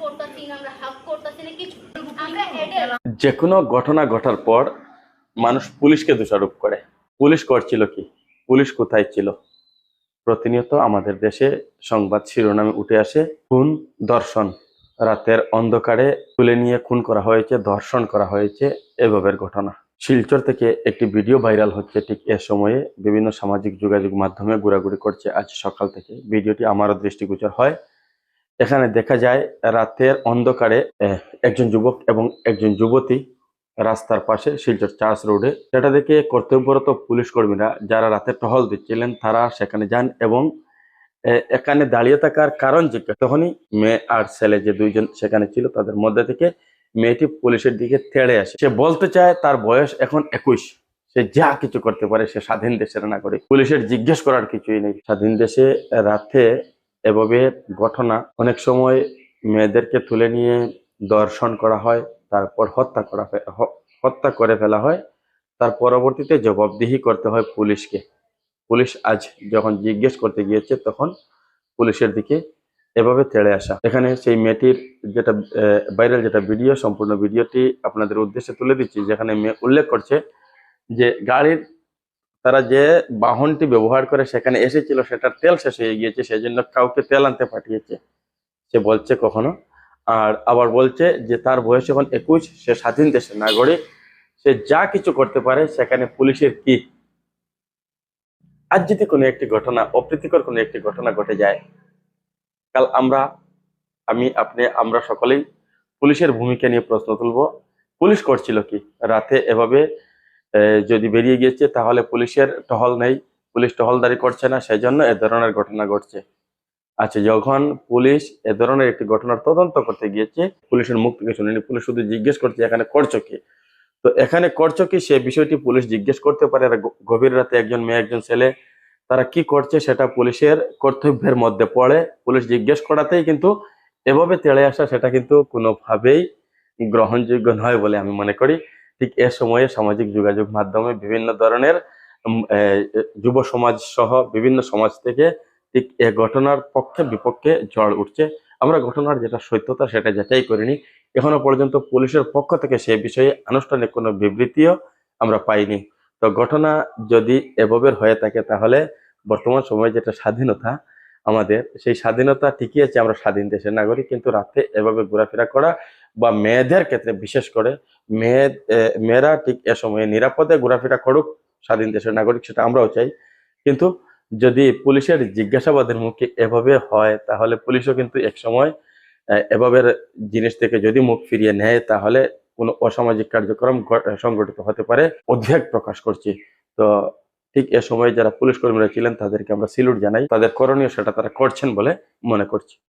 করতাছি না, আমরা হাক করতাছি না কিছু, আমরা এডে যে কোনো ঘটনা ঘটার পর মানুষ পুলিশকে দোষারোপ করে। পুলিশ করছিল কি? পুলিশ কোথায় ছিল? প্রতিনিয়ত আমাদের দেশে সংবাদ শিরোনামে উঠে আসে খুন, ধর্ষণ, রাতের অন্ধকারে তুলে নিয়ে খুন করা হয়েছে, ধর্ষণ করা হয়েছে, এভাবে ঘটনা। শিলচর থেকে একটি ভিডিও ভাইরাল হচ্ছে ঠিক এ সময়ে, বিভিন্ন সামাজিক যোগাযোগ মাধ্যমে ঘোরাঘুরি করছে আজ সকাল থেকে। ভিডিওটি আমারও দৃষ্টিগোচর হয়। এখানে দেখা যায় রাতের অন্ধকারে একজন যুবক এবং একজন যুবতী রাস্তার পাশে শিলচর চার্চ রোডে, সেটা দেখে কর্তব্যরত পুলিশ কর্মীরা যারা রাতে টহল দিচ্ছিলেন তারা সেখানে যান এবং এখানে দাঁড়িয়ে থাকার কারণ জিজ্ঞেস। তখনই মেয়ে আর ছেলে যে দুইজন সেখানে ছিল তাদের মধ্যে থেকে মেয়েটি পুলিশের দিকে তেড়ে আসে। সে বলতে চায় তার বয়স এখন 21, সে যা কিছু করতে পারে, সে স্বাধীন দেশের নাগরিক, পুলিশের জিজ্ঞেস করার কিছুই নেই। স্বাধীন দেশে রাতে এভাবে ঘটনা, অনেক সময় মেয়েদেরকে তুলে নিয়ে ধর্ষণ করা হয়, তারপর হত্যা করে ফেলা হয়, তার পরবর্তীতে জবাবদিহি করতে হয় পুলিশকে। পুলিশ আজ যখন জিজ্ঞেস করতে গিয়েছে তখন পুলিশের দিকে এভাবে তেড়ে আসা। এখানে সেই মেয়েটির যেটা ভাইরাল যেটা ভিডিও, সম্পূর্ণ ভিডিওটি আপনাদের উদ্দেশ্যে তুলে দিচ্ছি, যেখানে মেয়ে উল্লেখ করছে যে গাড়ির তারা যে বাহনটি ব্যবহার করে সেখানে এসেছিল সেটার তেল শেষ হয়ে গিয়েছে, সেজন্য কাউকে তেল আনতে পাঠিয়েছে, সে বলছে কখনো। আর আবার বলছে যে তার বয়স এখন 21, সে স্বাধীন দেশের নাগরিক, সে যা কিছু করতে পারে, সেখানে পুলিশের কি? আজ যদি কোনো একটি ঘটনা, অপ্রীতিকর কোনো একটি ঘটনা ঘটে যায়, কাল আমি, আপনি, আমরা সকলেই পুলিশের ভূমিকা নিয়ে প্রশ্ন তুলব। পুলিশ করছিল কি? রাতে এভাবে যদি বেরিয়ে গিয়েছে তাহলে পুলিশের টহল নেই, পুলিশ টহলদারি করছে না, সেই জন্য এ ধরনের ঘটনা ঘটছে। আচ্ছা, যখন পুলিশ এ ধরনের একটি ঘটনার তদন্ত করতে গিয়েছে, পুলিশের মুখ থেকে শুনিনি, পুলিশ শুধু জিজ্ঞেস করছে এখানে করছো কি। তো এখানে করছো কি সে বিষয়টি পুলিশ জিজ্ঞেস করতে পারে। আর গভীর রাতে একজন মেয়ে একজন ছেলে তারা কি করছে সেটা পুলিশের কর্তব্যের মধ্যে পড়ে। পুলিশ জিজ্ঞেস করাতেই কিন্তু এভাবে তেড়ে আসা, সেটা কিন্তু কোনোভাবেই গ্রহণযোগ্য নয় বলে আমি মনে করি। ঠিক এ সময়ে সামাজিক যোগাযোগ মাধ্যমে বিভিন্ন ধরনের যুব সমাজ সহ বিভিন্ন সমাজ থেকে ঠিক এ ঘটনার পক্ষে বিপক্ষে ঝড় উঠছে। আমরা ঘটনার যেটা সত্যতা সেটা যাচাই করিনি, এখনো পর্যন্ত পুলিশের পক্ষ থেকে সে বিষয়ে আনুষ্ঠানিক কোনো বিবৃতিও আমরা পাইনি। তো ঘটনা যদি এভাবে হয়ে থাকে তাহলে বর্তমান সময়ে যেটা স্বাধীনতা আমাদের, সেই স্বাধীনতা ঠিকই আছে, আমরা স্বাধীন দেশের নাগরিক, কিন্তু রাতে এভাবে ঘোরাফেরা করা বা মেয়েদের ক্ষেত্রে বিশেষ করে মেয়েরা ঠিক এ সময়ে নিরাপদে ঘোরাফেরা করুক, স্বাধীন দেশের নাগরিক, সেটা আমরাও চাই। কিন্তু যদি পুলিশের জিজ্ঞাসাবাদের মুখে এভাবে হয় তাহলে পুলিশও কিন্তু এক সময় এভাবে জিনিস থেকে যদি মুখ ফিরিয়ে নেয় তাহলে কোনো অসামাজিক কার্যক্রম সংগঠিত হতে পারে, উদ্বেগ প্রকাশ করছি। তো ঠিক এ সময় যারা পুলিশ কর্মীরা ছিলেন তাদেরকে আমরা স্যালুট জানাই, তাদের করণীয় সেটা তারা করছেন বলে মনে করছি।